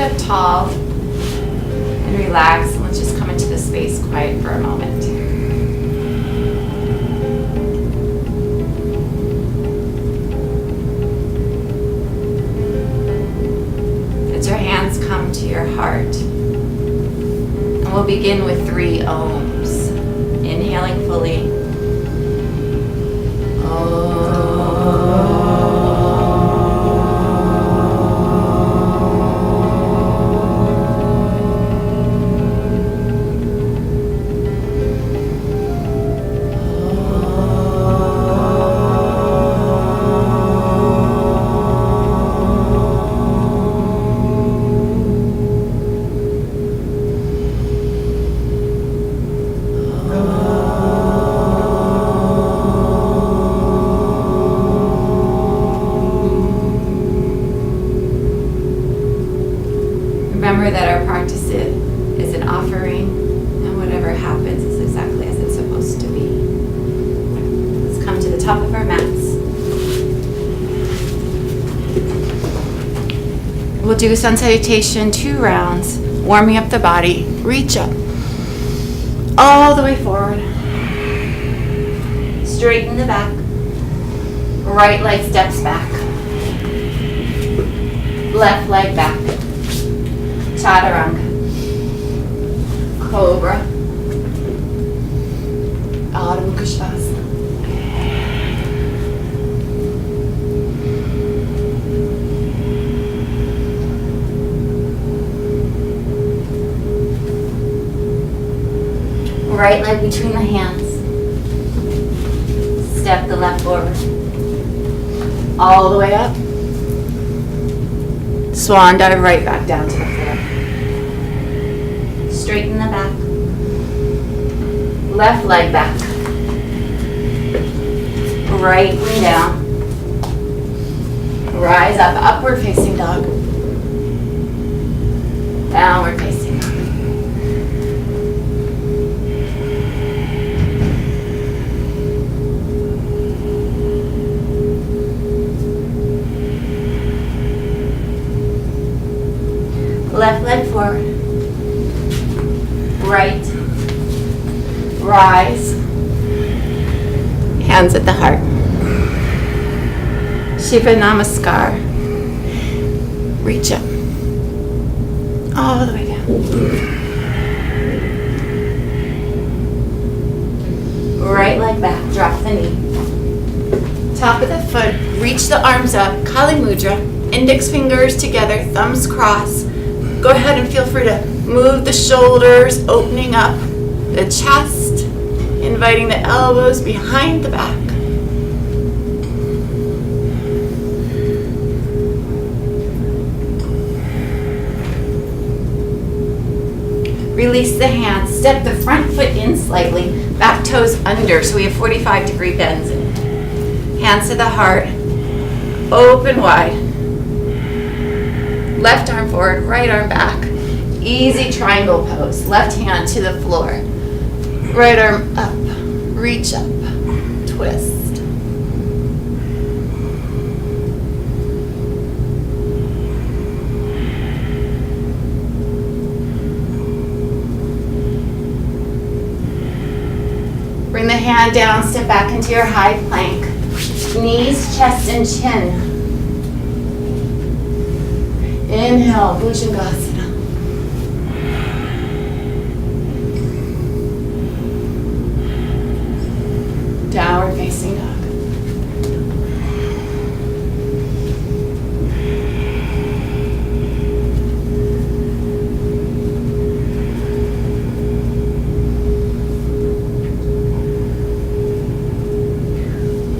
up tall and relax. And let's just come into the space quiet for a moment. Let your hands come to your heart. And we'll begin with 3 ohms. Inhaling fully. Remember that our practice is an offering, and whatever happens is exactly as it's supposed to be. Let's come to the top of our mats. We'll do sun salutation 2 rounds, warming up the body. Reach up, all the way forward. Straighten the back. Right leg steps back. Left leg back. Chaturanga, Cobra, Ardha Mukha Shavasana. Right leg between the hands. Step the left forward. All the way up. Swan dive right back down to the floor. Straighten the back. Left leg back. Right knee down. Rise up, upward facing dog. Downward facing dog. Left leg forward. Right. Rise. Hands at the heart. Shiva Namaskar. Reach up. All the way down. Right leg back. Drop the knee. Top of the foot. Reach the arms up. Kali Mudra. Index fingers together. Thumbs cross. Go ahead and feel free to move the shoulders, opening up the chest, inviting the elbows behind the back. Release the hands, step the front foot in slightly, back toes under, so we have 45-degree bends in it. Hands to the heart, open wide. Left arm forward, right arm back. Easy triangle pose. Left hand to the floor. Right arm up. Reach up. Twist. Bring the hand down, step back into your high plank. Knees, chest, and chin. Inhale, Bhujangasana. Downward facing dog.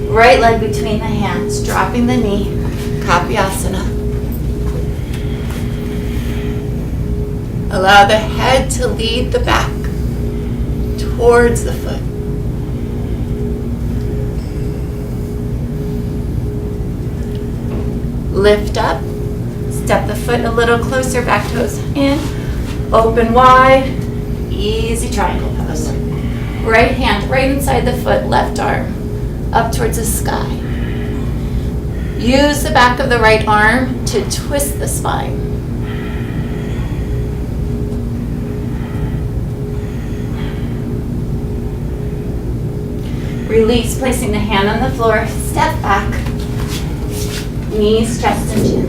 Right leg between the hands, dropping the knee, Kapyasana. Allow the head to lead the back towards the foot. Lift up, step the foot a little closer, back toes in, open wide, easy triangle pose. Right hand right inside the foot, left arm up towards the sky. Use the back of the right arm to twist the spine. Release, placing the hand on the floor. Step back. Knees, chest, and chin.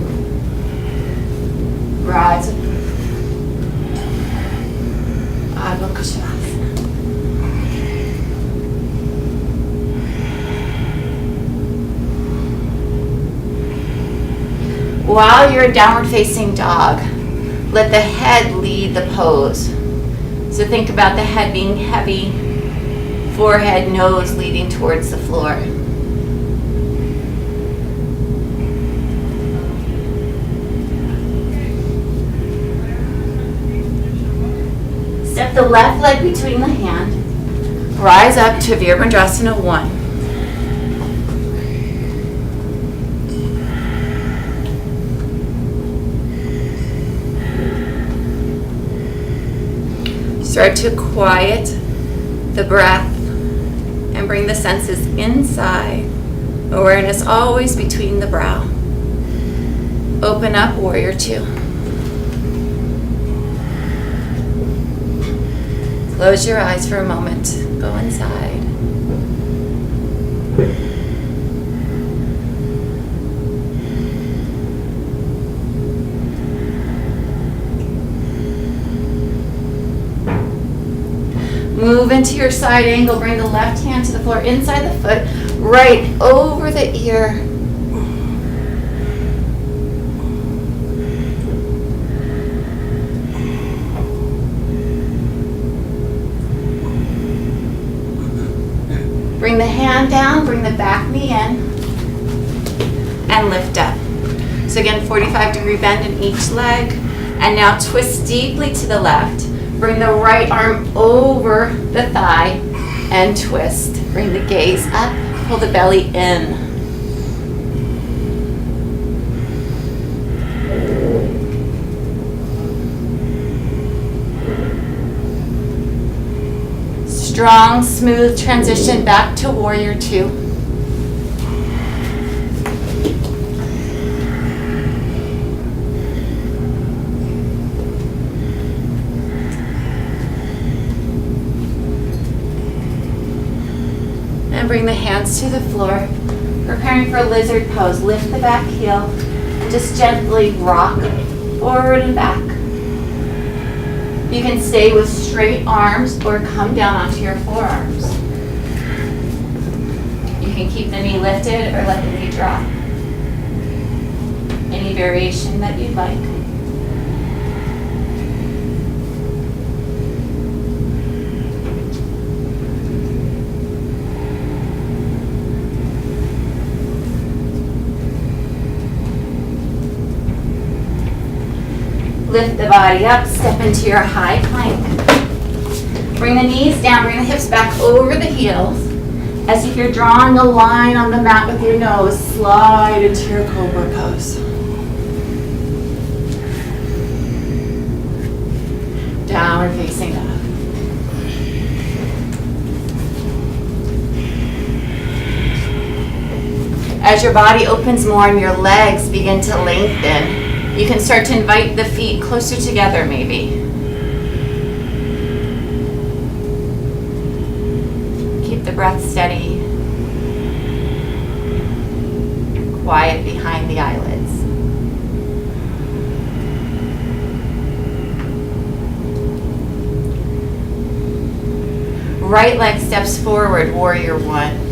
Rise up. Adho Shavasana. While you're downward facing dog, let the head lead the pose. So think about the head being heavy, forehead, nose leading towards the floor. Step the left leg between the hand. Rise up to Virabhadrasana 1. Start to quiet the breath and bring the senses inside. Awareness always between the brow. Open up, Warrior 2. Close your eyes for a moment. Go inside. Move into your side angle. Bring the left hand to the floor, inside the foot, right over the ear. Bring the hand down, bring the back knee in, and lift up. So again, 45-degree bend in each leg. And now twist deeply to the left. Bring the right arm over the thigh and twist. Bring the gaze up, pull the belly in. Strong, smooth transition back to Warrior 2. And bring the hands to the floor, preparing for Lizard Pose. Lift the back heel and just gently rock forward and back. You can stay with straight arms or come down onto your forearms. You can keep the knee lifted or let the knee drop. Any variation that you'd like. Lift the body up, step into your high plank. Bring the knees down, bring the hips back over the heels. As if you're drawing a line on the mat with your nose, slide into your Cobra Pose. Downward facing dog. As your body opens more and your legs begin to lengthen, you can start to invite the feet closer together maybe. Keep the breath steady. Quiet behind the eyelids. Right leg steps forward, Warrior 1.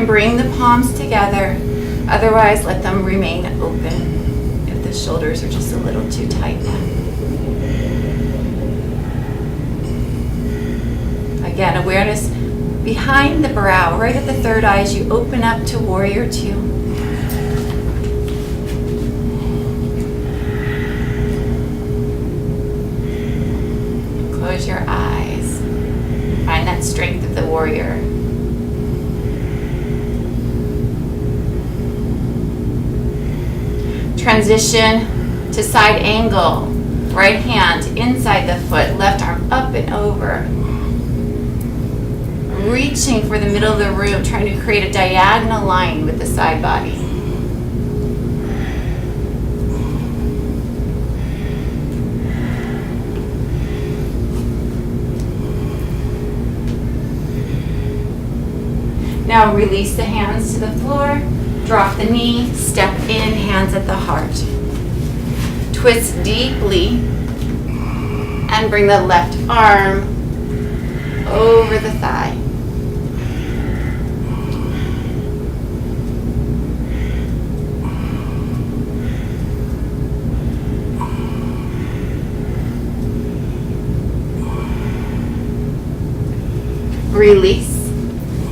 Bring the palms together, otherwise let them remain open if the shoulders are just a little too tight. Again, awareness behind the brow, right at the third eye as you open up to Warrior 2. Close your eyes. Find that strength of the warrior. Transition to side angle. Right hand inside the foot, left arm up and over. Reaching for the middle of the room, trying to create a diagonal line with the side body. Now release the hands to the floor, drop the knee, step in, hands at the heart. Twist deeply and bring the left arm over the thigh. Release.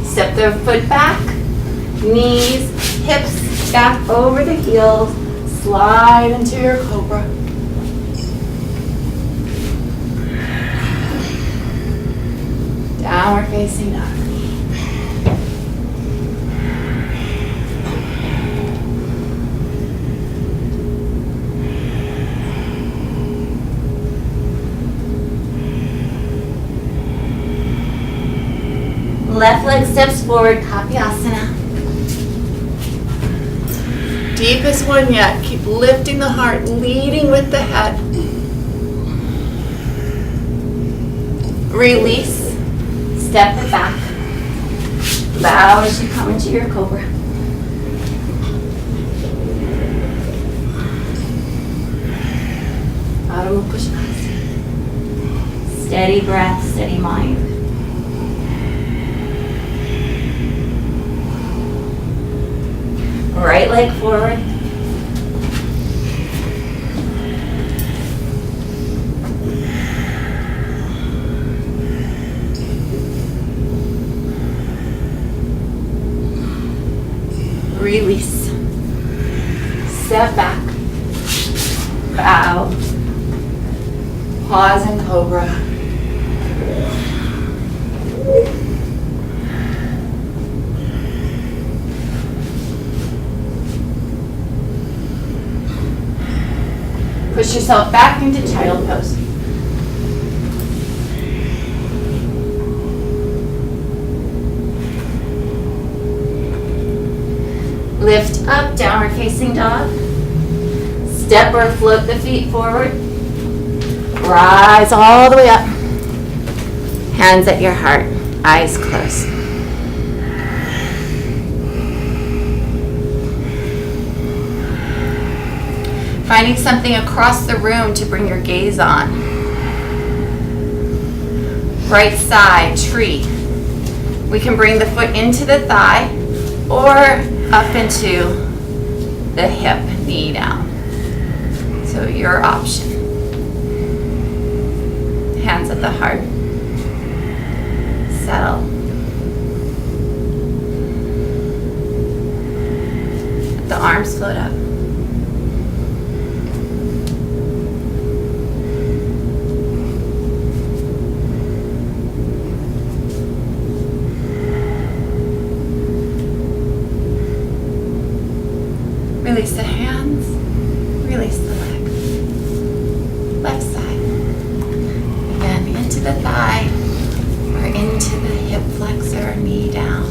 Step the foot back, knees, hips back over the heels. Slide into your cobra. Downward facing dog. Left leg steps forward, Kapiasana. Deepest one yet. Keep lifting the heart, leading with the head. Release. Step it back. Bow as you come into your cobra. Adho Mukha Shavasana. Steady breath, steady mind. Right leg forward. Release. Step back. Bow. Pause in cobra. Push yourself back into child pose. Lift up, downward facing dog. Step or float the feet forward. Rise all the way up. Hands at your heart, eyes closed. Finding something across the room to bring your gaze on. Right side, tree. We can bring the foot into the thigh or up into the hip, knee down. So your option. Hands at the heart. Settle. Let the arms float up. Release the hands, release the leg. Left side. Again, into the thigh or into the hip flexor, knee down.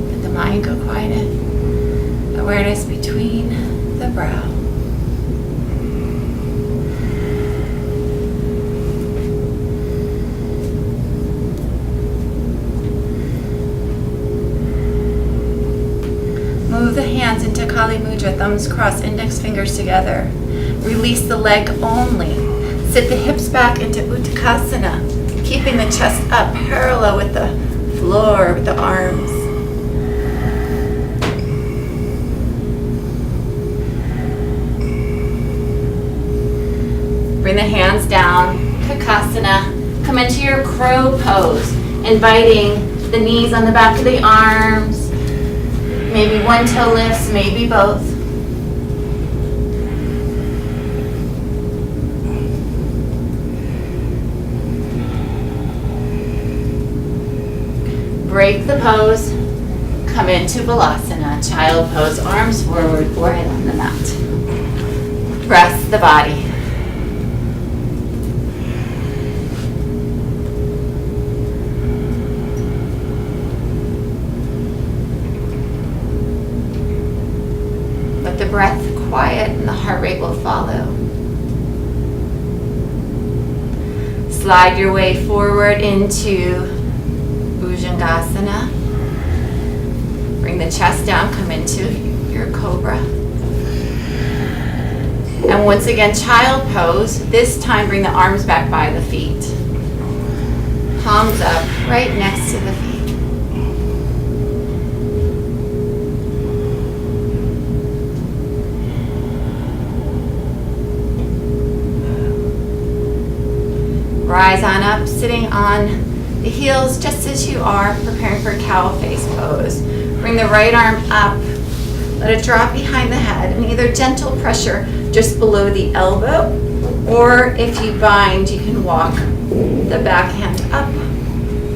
Let the mind go quiet. Awareness between the brow. Move the hands into Kali Mudra, thumbs crossed, index fingers together. Release the leg only. Sit the hips back into Uttanasana, keeping the chest up parallel with the floor with the arms. Bring the hands down, Kakasana. Come into your crow pose, inviting the knees on the back of the arms. Maybe one toe lifts, maybe both. Break the pose. Come into Balasana, child pose, arms forward, forehead on the mat. Press the body. The breath quiet and the heart rate will follow. Slide your way forward into Bhujangasana. Bring the chest down, come into your cobra. And once again, child pose. This time, bring the arms back by the feet. Palms up, right next to the feet. Rise on up, sitting on the heels just as you are, preparing for cow face pose. Bring the right arm up, let it drop behind the head, and either gentle pressure just below the elbow, or if you bind, you can walk the back hand up.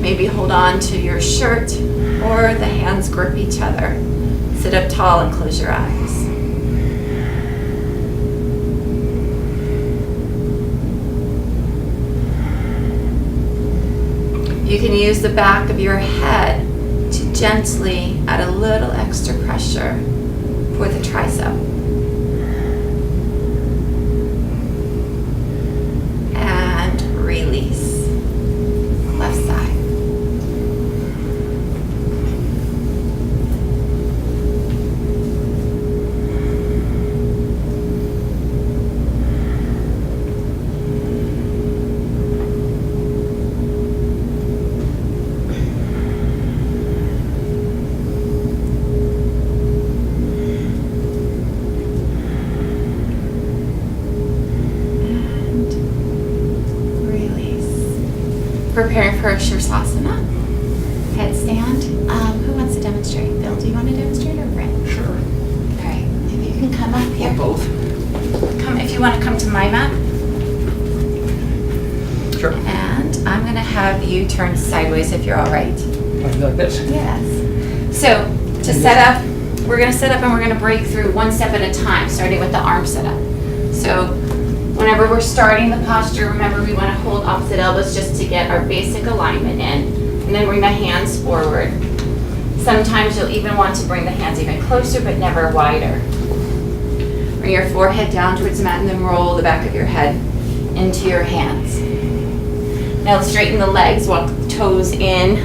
Maybe hold on to your shirt, or the hands grip each other. Sit up tall and close your eyes. You can use the back of your head to gently add a little extra pressure for the tricep. And release. Left side. Preparing for Shavasana, headstand. Who wants to demonstrate? Bill, do you want to demonstrate or Brent? Sure. All right, maybe you can come up here. Or both. Come if you want to come to my mat. Sure. And I'm going to have you turn sideways if you're all right. Like this? Yes. So to set up, we're going to set up and we're going to break through one step at a time, starting with the arm setup. So whenever we're starting the posture, remember we want to hold opposite elbows just to get our basic alignment in, and then bring the hands forward. Sometimes you'll even want to bring the hands even closer, but never wider. Bring your forehead down towards the mat and then roll the back of your head into your hands. Now straighten the legs, walk the toes in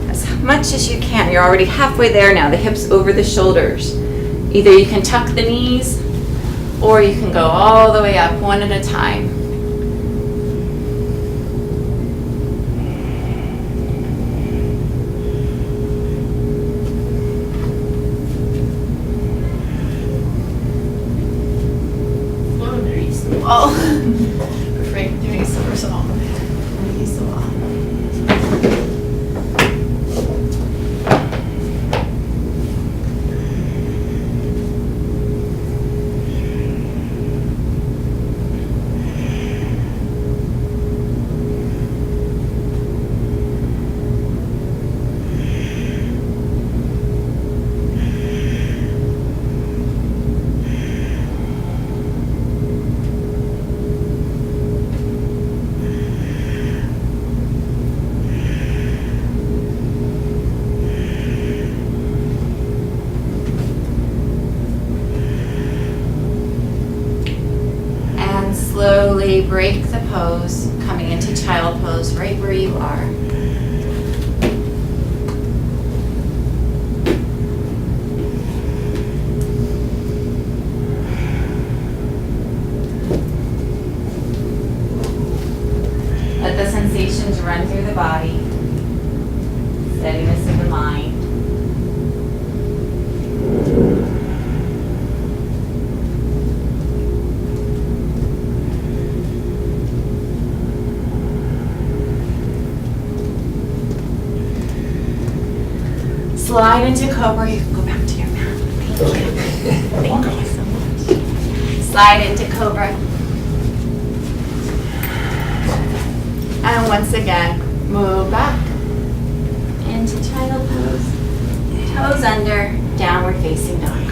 as much as you can. You're already halfway there now, the hips over the shoulders. Either you can tuck the knees, or you can go all the way up one at a time. I'm underneath the wall. Afraid of doing a somersault. Underneath the wall. Slowly break the pose, coming into child pose right where you are. Let the sensations run through the body, steadiness of the mind. Slide into cobra. You can go back to your mat. Thank you. Thank you so much. Slide into cobra. And once again, move back into child pose. Toes under, downward facing dog.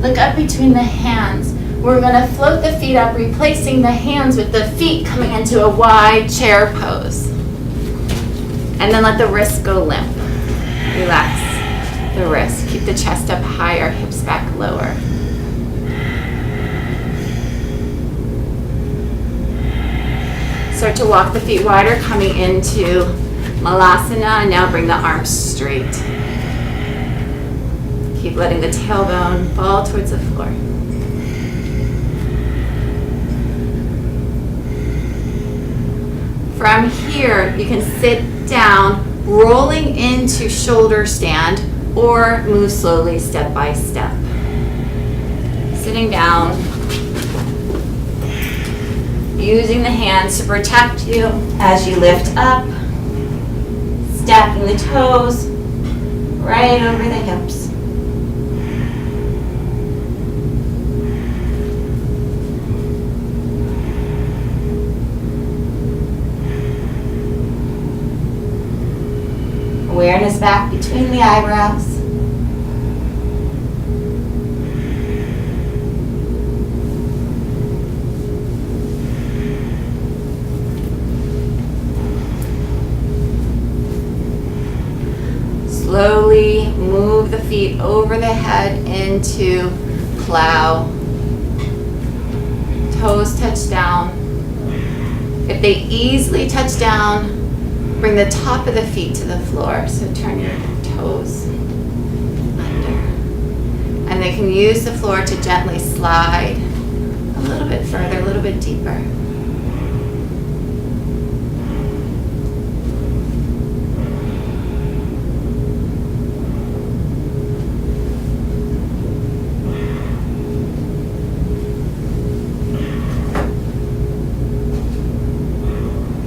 Look up between the hands. We're going to float the feet up, replacing the hands with the feet coming into a wide chair pose. And then let the wrists go limp. Relax the wrists. Keep the chest up higher, hips back lower. Start to walk the feet wider, coming into Malasana, and now bring the arms straight. Keep letting the tailbone fall towards the floor. From here, you can sit down, rolling into shoulder stand, or move slowly step by step. Sitting down, using the hands to protect you as you lift up, stacking the toes right over the hips. Awareness back between the eyebrows. Slowly move the feet over the head into plow. Toes touch down. If they easily touch down, bring the top of the feet to the floor. So turn your toes under. And they can use the floor to gently slide a little bit further, a little bit deeper.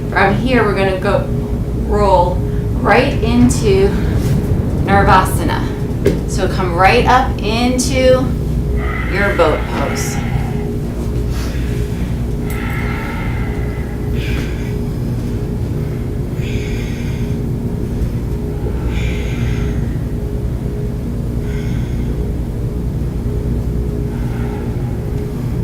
From here, we're going to go roll right into Nirvasana. So come right up into your boat pose.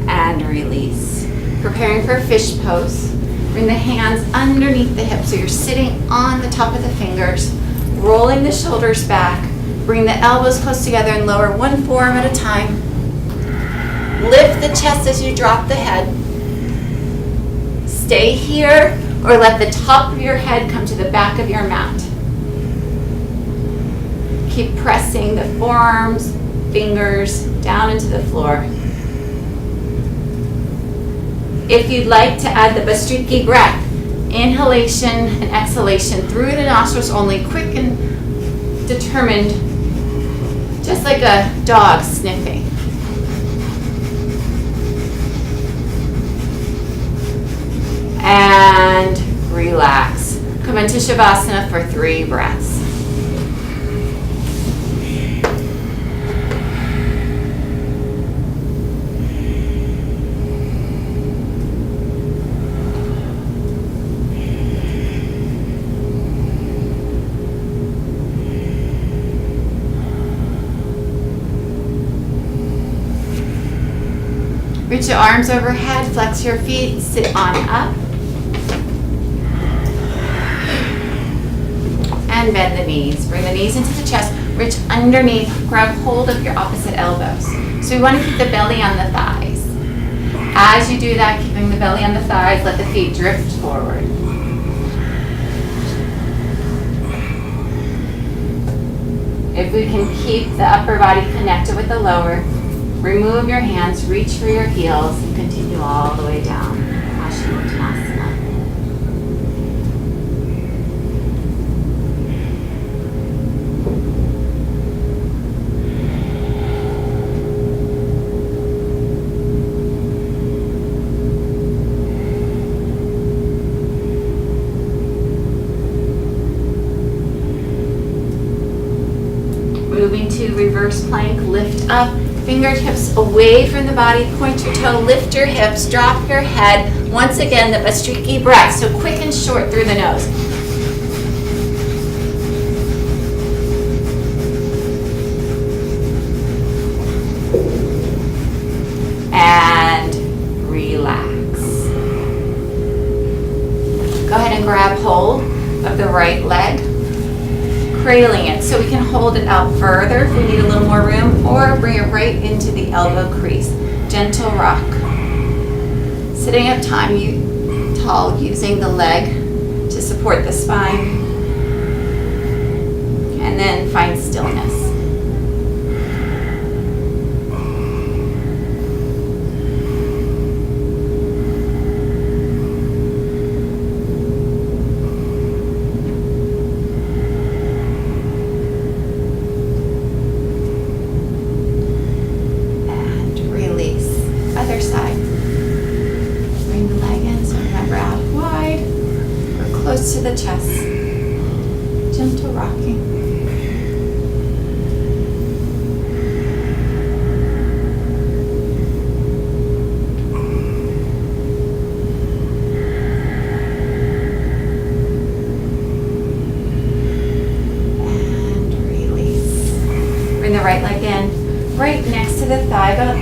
And release. Preparing for fish pose. Bring the hands underneath the hips so you're sitting on the top of the fingers, rolling the shoulders back. Bring the elbows close together and lower one forearm at a time. Lift the chest as you drop the head. Stay here or let the top of your head come to the back of your mat. Keep pressing the forearms, fingers down into the floor. If you'd like to add the Bastriki breath, inhalation and exhalation through the nostrils only, quick and determined, just like a dog sniffing. And relax. Come into Shavasana for 3 breaths. Reach your arms overhead, flex your feet, sit on up. And bend the knees. Bring the knees into the chest, reach underneath, grab hold of your opposite elbows. So we want to keep the belly on the thighs. As you do that, keeping the belly on the thighs, let the feet drift forward. If we can keep the upper body connected with the lower, remove your hands, reach for your heels, and continue all the way down. Paschimottanasana. Moving to reverse plank, lift up. Fingertips away from the body, point your toe, lift your hips, drop your head. Once again, the Bastriki breath, so quick and short through the nose. And relax. Go ahead and grab hold of the right leg, cradling it so we can hold it out further if we need a little more room, or bring it right into the elbow crease. Gentle rock. Sitting up tall using the leg to support the spine. And then find stillness. And release. Other side. Bring the leg in, so remember out wide or close to the chest. Gentle rocking. The right leg in, right next to the thigh, about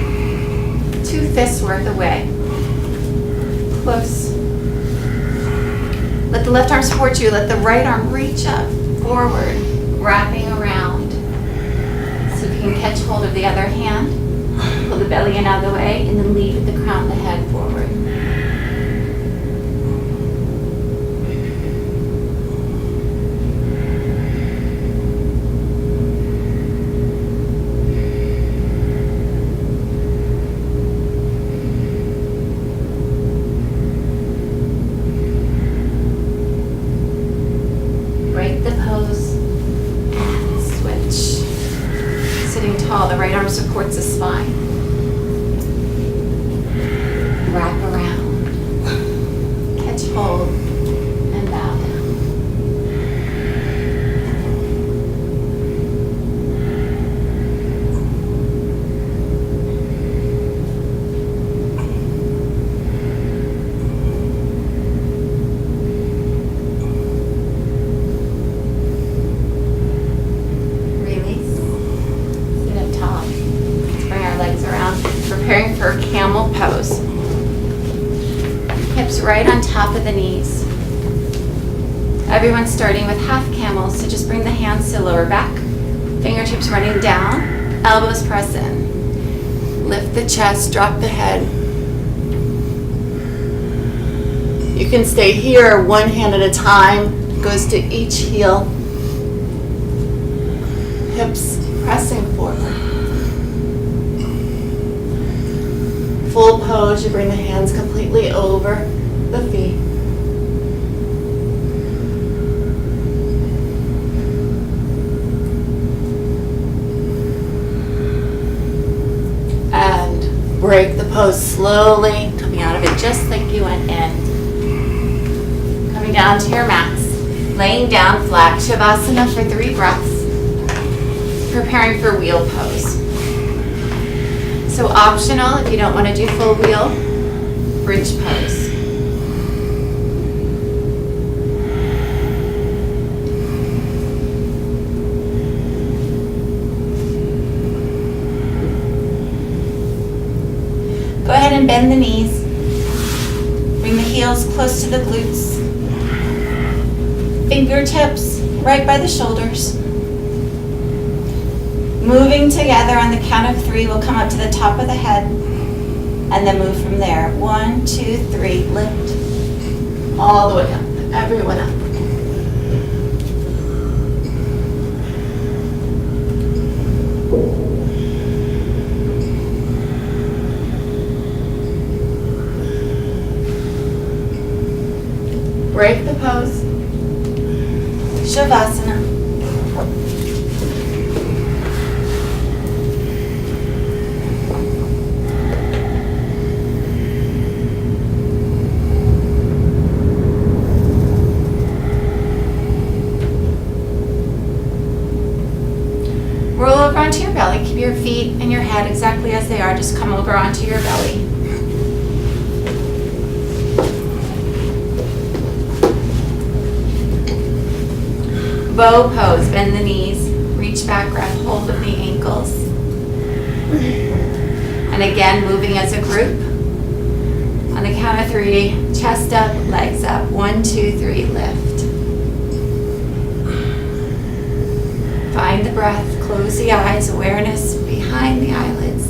2 fists worth away. Close. Let the left arm support you. Let the right arm reach up, forward, wrapping around. So you can catch hold of the other hand. Pull the belly in out of the way, and then lead with the crown of the head forward. The right arm supports the spine. Wrap around. Catch hold and bow down. Preparing for Camel Pose. Hips right on top of the knees. Everyone's starting with half camel, so just bring the hands to lower back. Fingertips running down, elbows press in. Lift the chest, drop the head. You can stay here one hand at a time. Goes to each heel. Hips pressing forward. Full pose, you bring the hands completely over the feet. And break the pose slowly, coming out of it just like you went in. Coming down to your mats. Laying down flat, Shavasana for 3 breaths. Preparing for wheel pose. So optional if you don't want to do full wheel, bridge pose. Go ahead and bend the knees. Bring the heels close to the glutes. Fingertips right by the shoulders. Moving together on the count of 3, we'll come up to the top of the head and then move from there. 1, 2, 3, lift all the way up, everyone up. Break the pose, Shavasana. Roll over onto your belly. Keep your feet and your head exactly as they are. Just come over onto your belly. Bow pose. Bend the knees. Reach back. Grab hold of the ankles. And again, moving as a group. On the count of 3, chest up, legs up. 1, 2, 3, lift. Find the breath. Close the eyes, awareness behind the eyelids.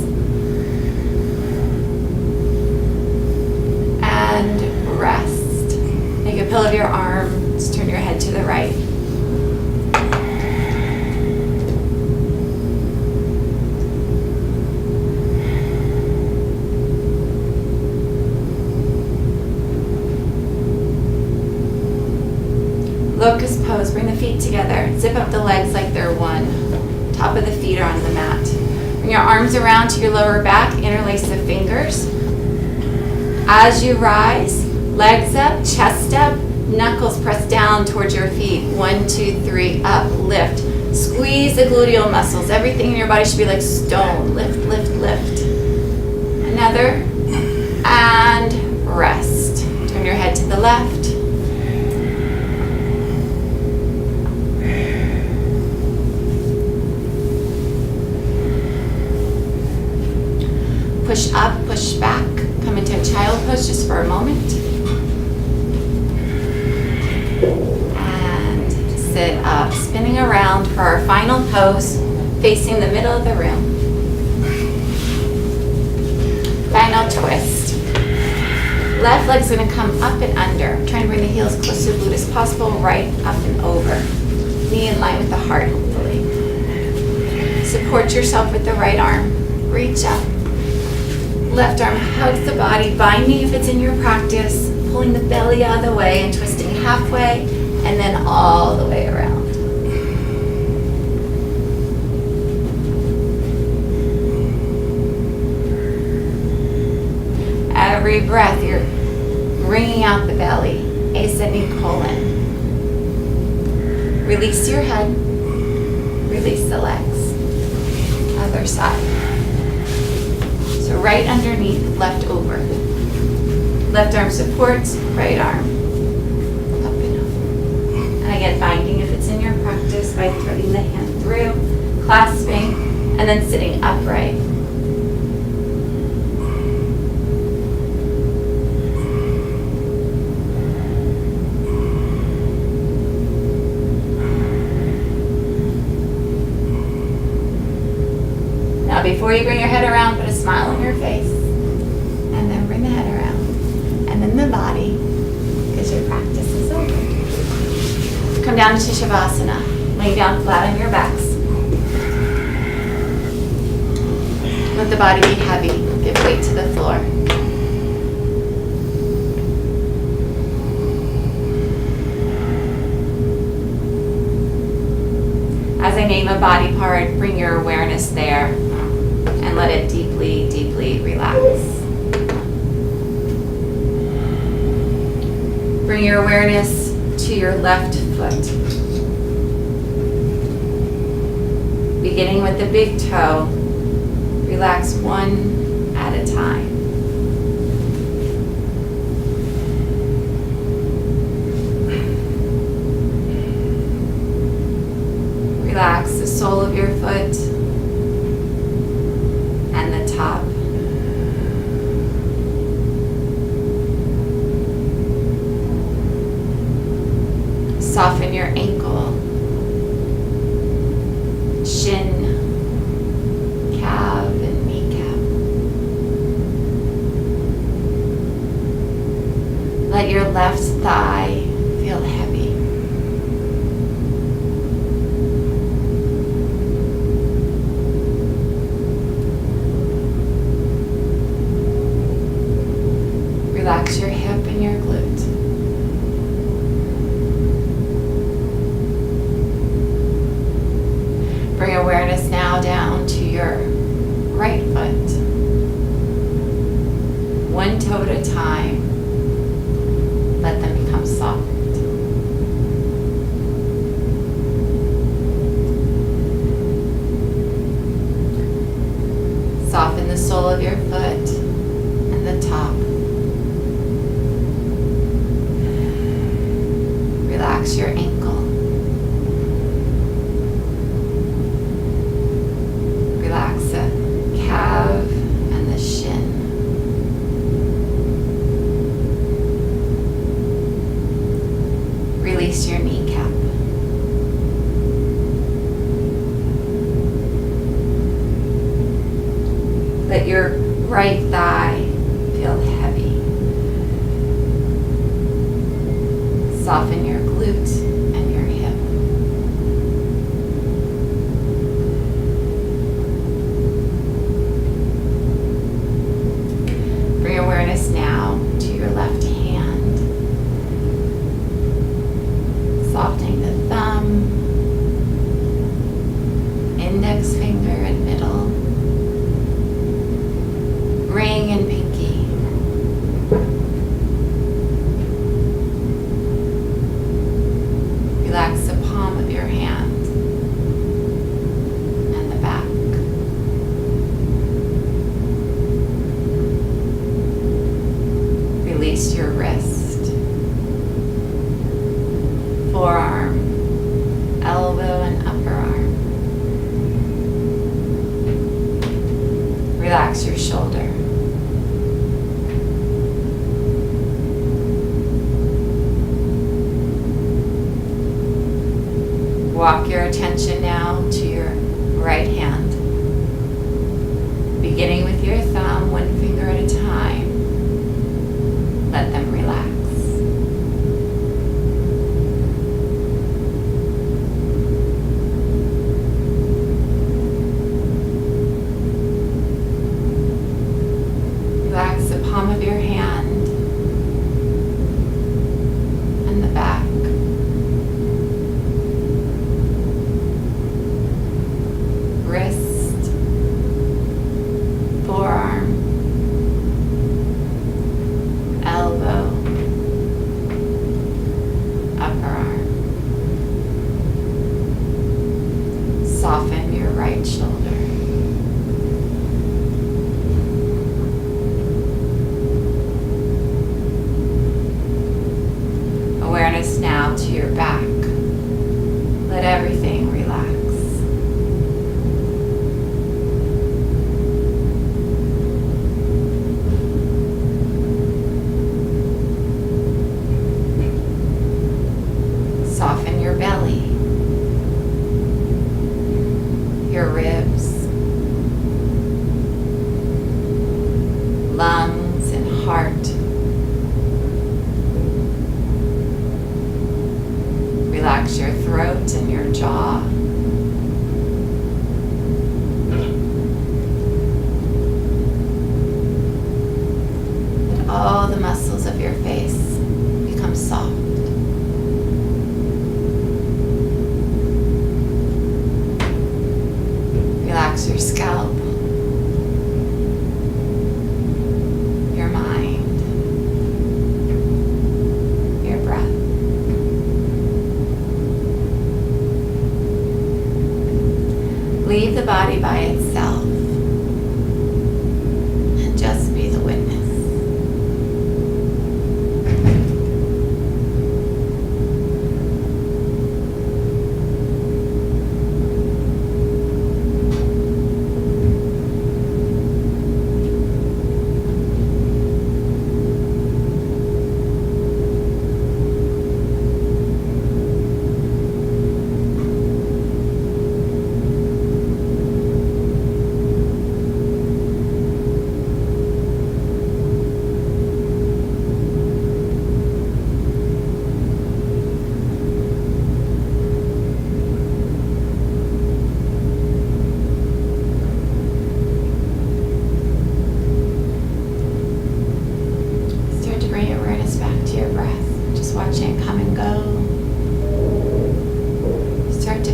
And rest. middle of your arms, turn your head to the right. Locust Pose, bring the feet together. Zip up the legs like they're one. Top of the feet are on the mat. Bring your arms around to your lower back, interlace the fingers. As you rise, legs up, chest up, knuckles press down towards your feet. 1, 2, 3, up, lift. Squeeze the gluteal muscles. Everything in your body should be like stone. Lift, lift, lift. Another, and rest. Turn your head to the left. Push up, push back. Come into a child pose just for a moment. And sit up, spinning around for our final pose, facing the middle of the room. Final twist. Left leg's gonna come up and under. Try and bring the heels close to the glute as possible, right up and over. Knee in line with the heart, hopefully. Support yourself with the right arm. Reach up. Left arm hugs the body, binding if it's in your practice, pulling the belly out of the way and twisting halfway, and then all the way around. Every breath, you're wringing out the belly, ascending colon. Release your head, release the legs. Other side. So right underneath, left over. Left arm supports, right arm. Up and over. And again, binding if it's in your practice by threading the hand through, clasping, and then sitting upright. Now before you bring your head around, put a smile on your face. And then bring the head around. And then the body, because your practice is over. Come down to Shavasana. Lay down flat on your backs. Let the body be heavy. Give weight to the floor. As I name a body part, bring your awareness there and let it deeply, deeply relax. Bring your awareness to your left foot. Beginning with the big toe, relax one at a time. Relax the sole of your foot and the top. Soften your ankle, shin, calf, and kneecap. Let your left thigh feel heavy. Relax your hip and your glute. Bring awareness now down to your right foot. One toe at a time. Let them become soft. Soften the sole of your foot and the top. Relax your ankle. Relax the calf and the shin. Release your kneecap. Let your right thigh feel heavy. Soften your glute and your hip. Bring awareness now to your left hand, softening the thumb, index finger and middle, ring and pinky. Relax the palm of your hand and the back. Release your wrist, forearm, elbow and upper arm. Relax your shoulder. Walk your attention now to your right hand, beginning with your thumb, one finger at a time. Let them relax. Relax the palm of your hand and the back. Wrist, forearm, elbow, upper arm. Soften your right shoulder. Awareness now to your back. Let everything relax. Soften your belly, your ribs, lungs and heart. Relax your throat and your jaw. Let all the muscles of your face become soft. Relax your scalp, your mind, your breath. Leave the body by itself and just be the witness.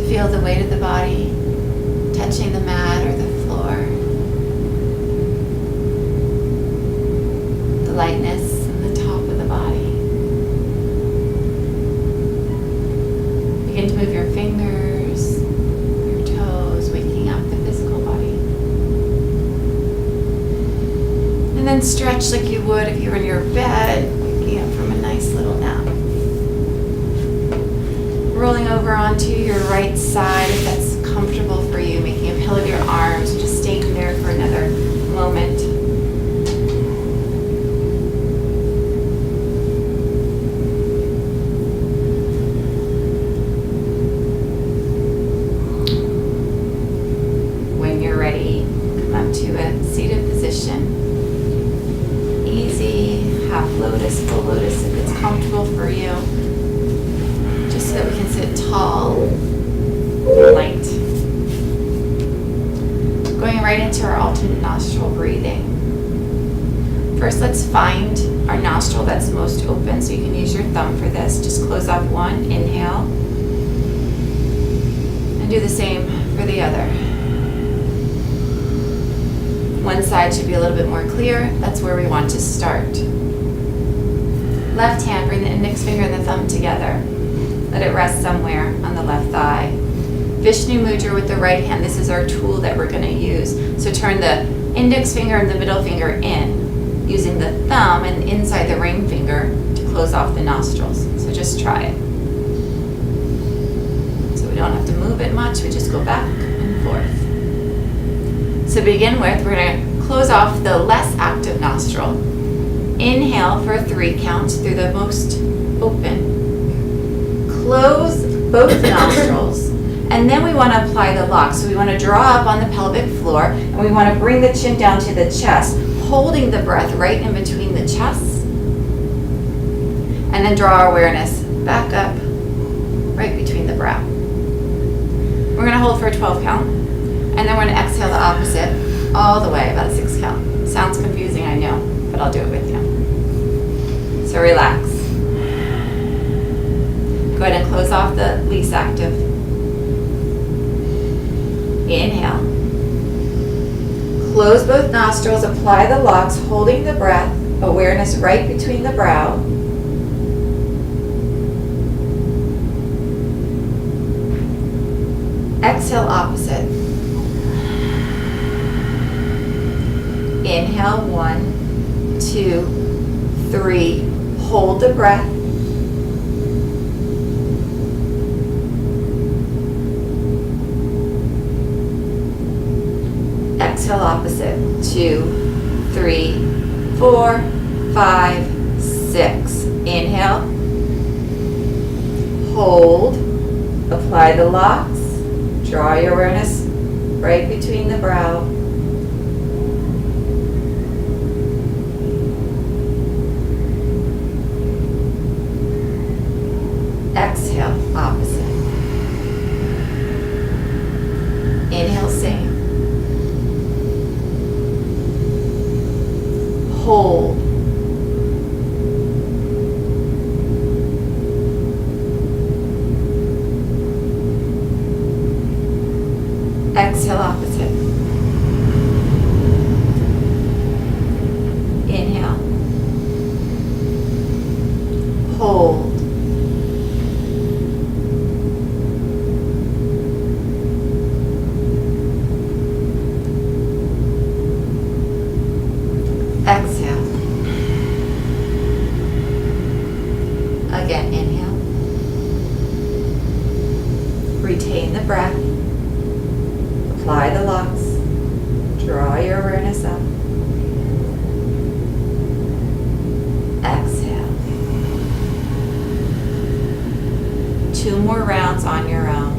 Feel the weight of the body touching the mat or the floor. The lightness in the top of the body. Begin to move your fingers, your toes, waking up the physical body. And then stretch like you would if you were in your bed, waking up from a nice little nap. Rolling over onto your right side if that's comfortable for you, making a pillow of your arms and just staying there for another moment. When you're ready, come up to a seated position. Easy, half lotus, full lotus if it's comfortable for you. that we can sit tall and light. Going right into our alternate nostril breathing. First, let's find our nostril that's most open, so you can use your thumb for this. Just close off one, inhale, and do the same for the other. One side should be a little bit more clear. That's where we want to start. Left hand, bring the index finger and the thumb together. Let it rest somewhere on the left thigh. Vishnu Mudra with the right hand. This is our tool that we're going to use. So turn the index finger and the middle finger in, using the thumb and inside the ring finger to close off the nostrils. So just try it. So we don't have to move it much. We just go back and forth. So to begin with, we're going to close off the less active nostril. Inhale for a 3 count through the most open. Close both nostrils. And then we want to apply the lock. So we want to draw up on the pelvic floor, and we want to bring the chin down to the chest, holding the breath right in between the chests. And then draw our awareness back up, right between the brow. We're going to hold for a 12 count. And then we're going to exhale the opposite all the way, about a 6 count. Sounds confusing, I know, but I'll do it with you. So relax. Go ahead and close off the least active. Inhale. Close both nostrils, apply the locks, holding the breath, awareness right between the brow. Exhale opposite. Inhale, 1, 2, 3. Hold the breath. Exhale opposite. 2, 3, 4, 5, 6. Inhale. Hold. Apply the locks. Draw your awareness right between the brow. Exhale, opposite. Inhale, same. Hold. Exhale, opposite. Inhale. Hold. Exhale. Again, inhale. Retain the breath. Apply the locks. Draw your awareness up. Exhale. 2 more rounds on your own.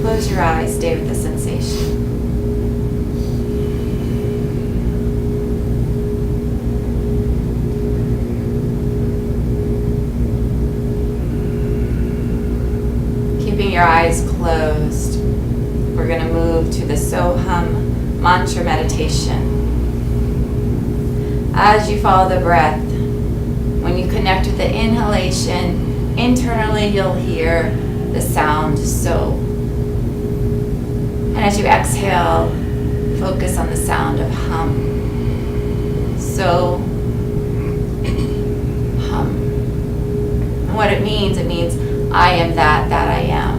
Close your eyes, stay with the sensation. Keeping your eyes closed, we're going to move move to the So-Hum mantra meditation. As you follow the breath, when you connect with the inhalation, internally you'll hear the sound So. And as you exhale, focus on the sound of Hum. So, Hum. And what it means I am that I am.